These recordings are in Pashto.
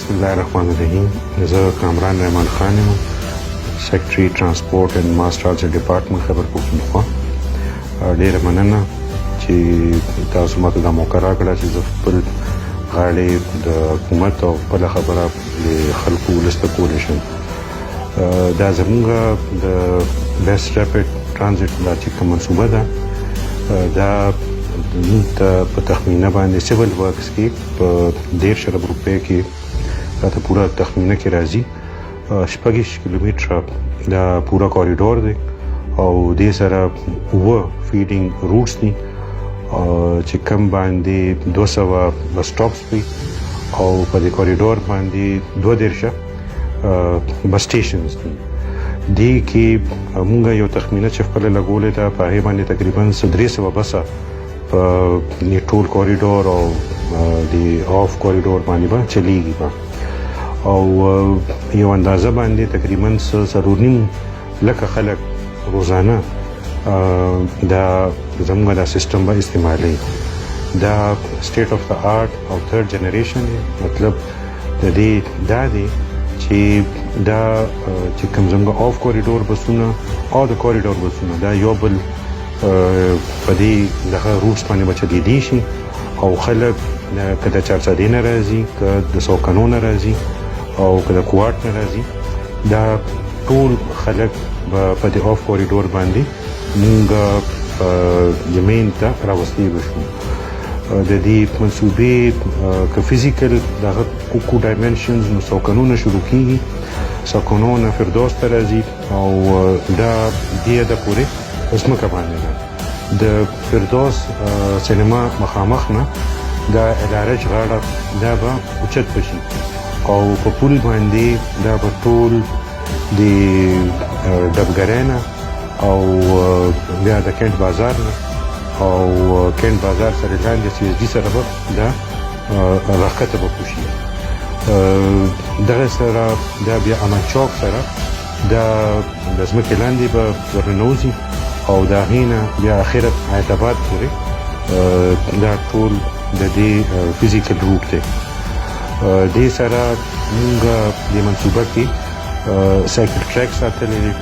بسم الله الرحمن الرحیم. زه کامران رحمان خان یم، سیکرټري ترانسپورټ اینډ ماس ټرانزیټ ډپارټمنټ خبر پښتونخوا. ډیره مننه چې تاسو ماته دا موقع راکړه چې زه خپل غاړې د حکومت او خپله خبره د خلکو ولس ته کولی شم. دا زموږ د بیسټ ریپډ ترانزیټ دا چې کوم منصوبه ده، دا ته په تخمینه باندې سیول ورکس کې په 1.5 ارب روپۍ کې دا ته پوره تخمینه کې راځي. 6 کیلومتره دا پوره کوریډور دی او دې سره 9 فیډینګ روټس دي چې کوم باندې 200 بس سټاپس وي او په دې کوریډور باندې 2.5 بس سټیشنز دي. دې کې موږ یو تخمینه چې خپل لګولې ده، په هغې باندې تقریبا 300 بسه په ټول کوریډور او د آف کوریډور باندې به چلیږي او یو اندازه باندې تقریبا 4.5 لکه خلک روزانه دا زموږ دا سیستم به استعمالوي. دا سټیټ اف د آرټ او تھرډ جنریشن دی. مطلب د دې دا دی چې دا چې کوم زموږ آف کوریډور بسونه او د کوریډور بسونه دا یو بل په دې دغه روټس باندې به چلیدی شي او خلک که د چارسدې نه راځي، که د سوکنو نه راځي او که د کوارټ نه راځي، دا ټول خلک به په دې آف کوریډور باندې موږ یمین ته راوستي بشو. د دې منصوبې که فزیکل دغه کو ډایمنشنز نو سوکنونه شروع کیږي، سوکنونه فردوس ته راځي او دا دې د پورې ځمکه باندې ده. د فردوس سینما مخامخ نه دا الارج غاړه دا به اوچت بشي او په پول باندې دا به ټول د ډبګرۍ نه او بیا د کینټ بازار نه او کینټ بازار سره لاندې سی ایس ډي سره به دا راښکته به وشي. دغه سره دا بیا امان چوک سره دا د ځمکې لاندې به ورننوځي او د هغې نه بیا اخرت حیدرآباد پورې دا ټول د دې فزیکل روټ دی. دې سره موږ د منصوبه کې سایکل ټریک ساتلی دی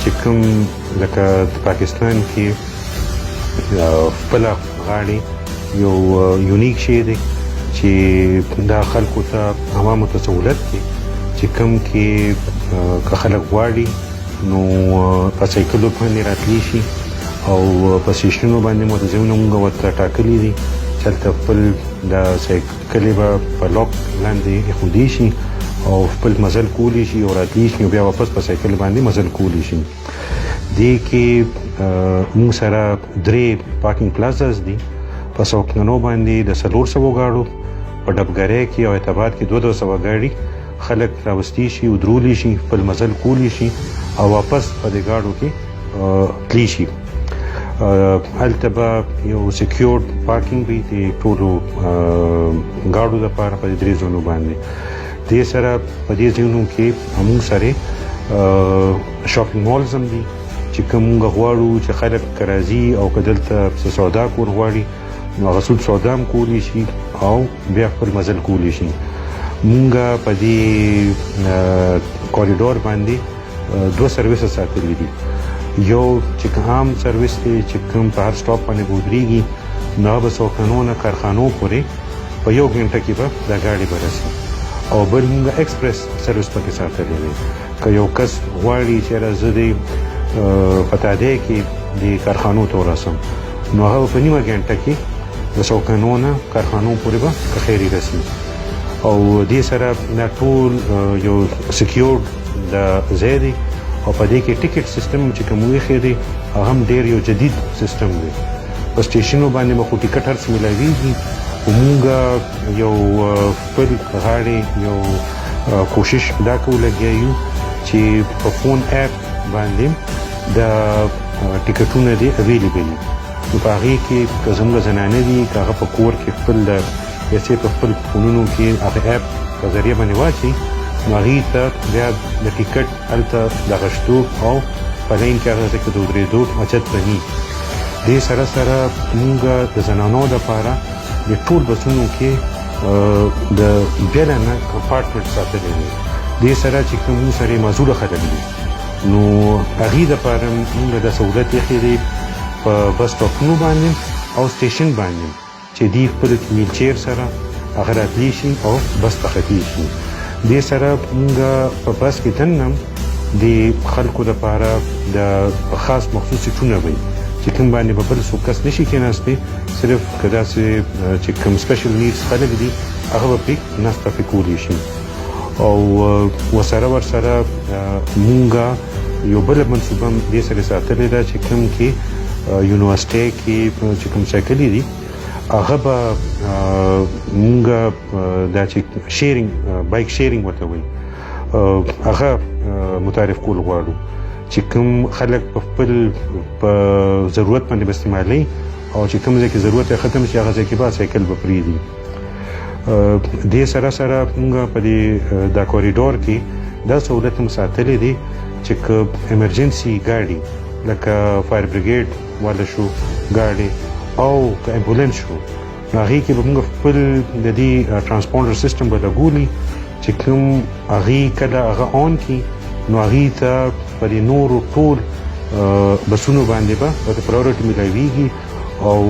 چې کوم لکه د پاکستان کې خپله غاړې یو یونیک شی دی چې دا خلکو ته عوامو ته سهولت دی چې کوم کې که خلک غواړي نو په سایکلو باندې راتلی شي او په سټیشنونو باندې مو د ځایونه موږ ورته ټاکلي دي چې هلته خپل دا سایکلې به په لاک لاندې ایښودی شي او خپل مزل کولی شي او راتلی شي او بیا واپس په سایکل باندې مزل کولی شي. دې کې موږ سره 3 پارکینګ پلازاز دي. په سوکنو باندې د 400 ګاډو، په ډبګرۍ کې او اعتباد کې 200 ګاډي خلک راوستي شي او درولی شي، خپل مزل کولی شي او واپس په دې ګاډو کې تلی شي. هلته به یو سیکیورډ پارکینګ وي د ټولو ګاډو دپاره په دې 3 ځایونو باندې. دې سره په دې ځایونو کې موږ سره شاپینګ مالز هم دي چې کوم موږ غواړو چې خلک که راځي او که دلته څه سودا کول غواړي نو هغه څوک سودا هم کولی شي او بیا خپل مزل کولی شي. موږ په دې کوریډور باندې 2 سرویسز ساتلي دي. یو چې عام سرویس دی چې کوم په هر سټاپ باندې ودرېږي نو به سوکنونه کارخانو پورې په 1 غنټه کې به دا ګاډي به رسي. او بل موږ ایکسپریس سرویس پکې ساتلی دی. که یو کس غواړي چې زه د په تادیه کې د کارخانو ته ورسم نو هغه په 1 غنټه کې د سوکنونه کارخانو پورې به که خیري رسي. او دې سره دا ټول یو سیکیورډ د ځای دی او په دې کې ټیکټ سیستم چې کوم ویښی دی هغه هم ډېر یو جدید سیستم دی. په سټیشنو باندې به خو ټیکټ هر څه میلاویږي خو موږ یو خپل غاړې یو کوشش دا کوو لګیا یو چې په فون اپ باندې دا ټیکټونه دي اویلیبل دي. نو په هغې کې که زموږ زنانه دي که هغه په کور کې خپل د پیسې په خپل فونونو کې هغه اپ په ذریعه باندې واچوي نو هغې ته بیا د ټیکټ هلته د غشتو او په لین کې هغه ځای کې د ودرېدو اچت بني. دې سره سره موږ د زنانو دپاره د ټول بسونو کې د بیل نه کمپارټمنټ ساتلی دی. دې سره چې کوم سړی معذوره خلک دي نو هغې دپاره موږ دا سهولت ایښی دی په بس سټاپونو باندې او سټیشن باندې چې دوی خپل ویلچیر سره هغه راتلی شي او بس ته ختلی شي. دې سره موږ په بس کې دننه د خلکو دپاره د خاص مخصوص سیټونه وي چې کوم باندې به بل څوک کس نشي کېناستی، صرف که داسې چې کوم سپیشل نیډز خلک دي هغه به پرې ناسته پرې کولی شي. او ورسره مونږ یو بله منصوبه هم دې سره ساتلې ده چې کوم کې یونیورسټۍ کې چې کوم سایکلې دي هغه به مونږ دا چې شیرینګ بایک شیرینګ ورته وایي هغه متعارف کول غواړو چې کوم خلک په خپل په ضرورت باندې به استعمالوي او چې کوم ځای کې ضرورت یې ختم شي هغه ځای کې به سایکل به پرېږدي. دې سره موږ په دې دا کوریډور کې دا سهولت هم ساتلی دی چې که ایمرجنسي ګاډي لکه فایر بریګیډ والا شو ګاډي او که امبولانس شو نو هغې کې به موږ خپل د دې ټرانسپونډر سیسټم به لګولي چې کوم هغې کله هغه آن کړي نو هغې ته په دې نورو ټول بسونو باندې به ورته پرایورټي میلاویږي او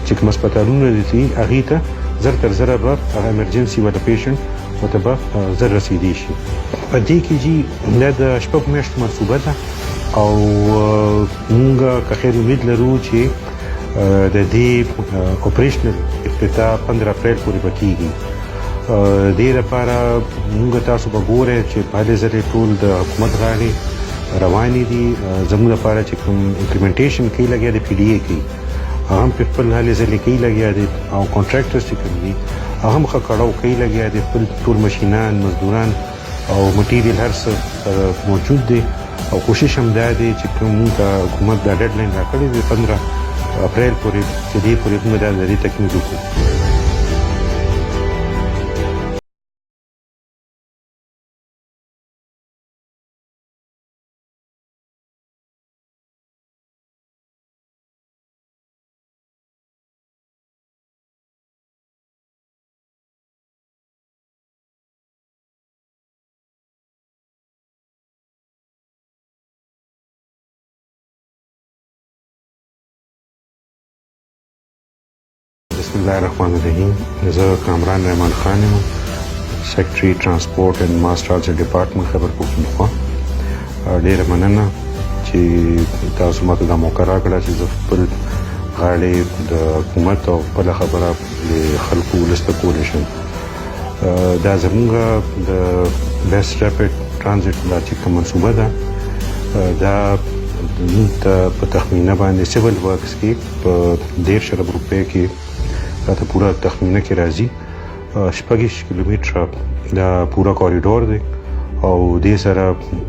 چې کوم هسپتالونه دي هغې ته زر تر زره به هغه ایمرجنسي والا پیشنټ ورته به زر رسیدی شي. په دې کې جي دا د شپږو میاشتو منصوبه ده او موږ که خیر امید لرو چې د دې اپریشنل افتتاح 15 اپریل پورې به کېږي. دې لپاره موږ تاسو به ګورئ چې په هلې ځلې ټول د حکومت غاړې روانې دي. زموږ لپاره چې کوم امپلیمنټیشن کوي لګیا دی PDA کوي هغه هم په خپل هلې ځلې کوي لګیا دی او کانټراکټرز چې کوم دي هغه هم ښه کړاو کوي لګیا دی. خپل ټول مشینان مزدوران او مټیریل هر څه موجود دی او کوشش هم دا دی چې کوم ته حکومت دا ډیډ لاین راکړی دی 15 اپریل پورې چې دې پورې موږ دا د دې تکمیل وکړو. بسم الله الرحمن الرحیم. زه کامران رحمان خان یم، سیکرټري ټرانسپورټ اینډ ماس ټرانزیټ ډپارټمنټ خیبر پښتونخوا. ډېره مننه چې تاسو ماته دا موقع راکړه چې زه خپل غاړې د حکومت او خپله خبره د خلکو ولس ته کولی شم. دا زموږ د بیسټ ریپډ ټرانزیټ دا چې کوم منصوبه ده دا موږ ته په تخمینه باندې سیول ورکس کې په 13 ارب روپۍ کې دا ته پوره تخمینه کې راځي. 26 کیلومتره دا پوره کوریډور دی او دې سره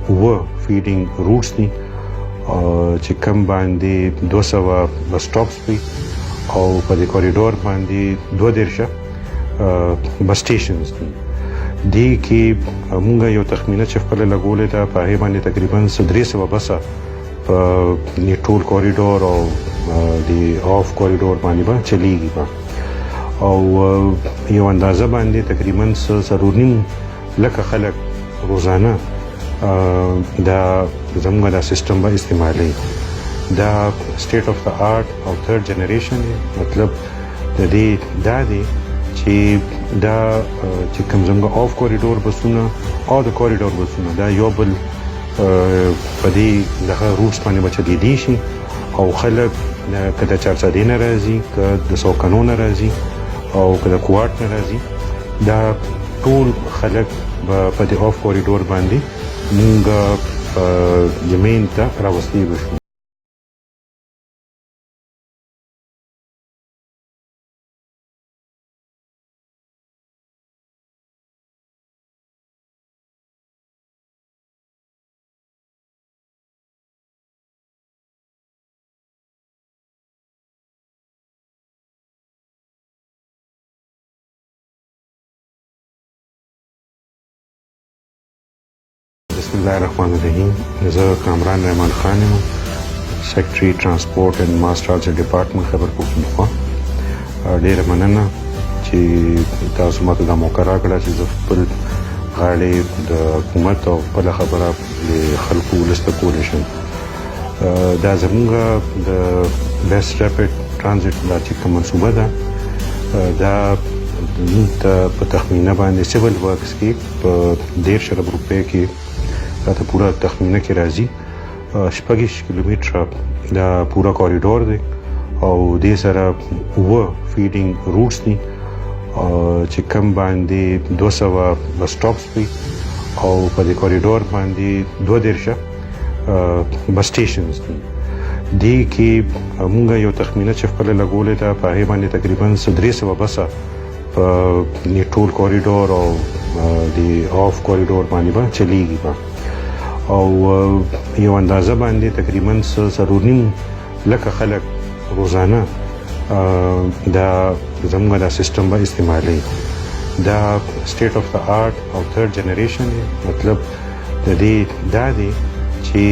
9 فیډینګ روټس دي چې کم باندې 200 بس سټاپس وي او په دې کوریډور باندې 2 بس سټیشنز دي. دې کې موږ یو تخمینه چې خپله لګولې ده په هغې باندې تقریبا 300 بسه په ټول کوریډور او د آف کوریډور باندې به چلیږي او یو اندازه باندې تقریبا 4.5 لکه خلک روزانه دا زموږ دا سیسټم به استعمالوي. دا سټیټ آف د آرټ او تھرډ جنریشن دی. مطلب د دې دا دی چې دا چې کوم زموږ آف کوریډور بسونه او د کوریډور بسونه دا یو بل په دې دغه روټس باندې به چلیدی شي او خلک که د چارسدې نه راځي که د سوکنو نه راځي او که د کوارټ نه راځي دا ټول خلک به په دې آف کوریډور باندې موږ یمین ته راوستي بشو. بسم الله الرحمن الرحیم. زه کامران رحمان خان یم، سیکرټري ټرانسپورټ اینډ ماس ټرانزیټ ډپارټمنټ خیبر پښتونخوا. ډېره مننه چې تاسو ماته دا موقع راکړه چې زه خپل غاړې د حکومت او خپله خبره د خلکو ولس ته کولی شم. دا زموږ د بیسټ ریپډ ټرانزټ دا چې کوم منصوبه ده دا په تخمینه باندې سیول ورکس کې په 1.5 ارب روپۍ کې دا ته پوره تخمینه کې راځي. 26 کیلومتره دا پوره کوریډور دی او دې سره 9 فیډینګ روټس دي چې کوم باندې 200 بس سټاپس وي او په دې کوریډور باندې 2.5 بس سټیشنز دي. دې کې موږ یو تخمینه چې خپل لګولې ده په هغې باندې تقریبا 300 بسه په ټول کوریډور او د آف کوریډور باندې به چلیږي او یو اندازه باندې تقریبا 4.5 لکه خلک روزانه دا زموږ دا سیستم به استعمالي. دا سټیټ آف د آرټ او 3rd جنریشن مطلب د دې دا دی چې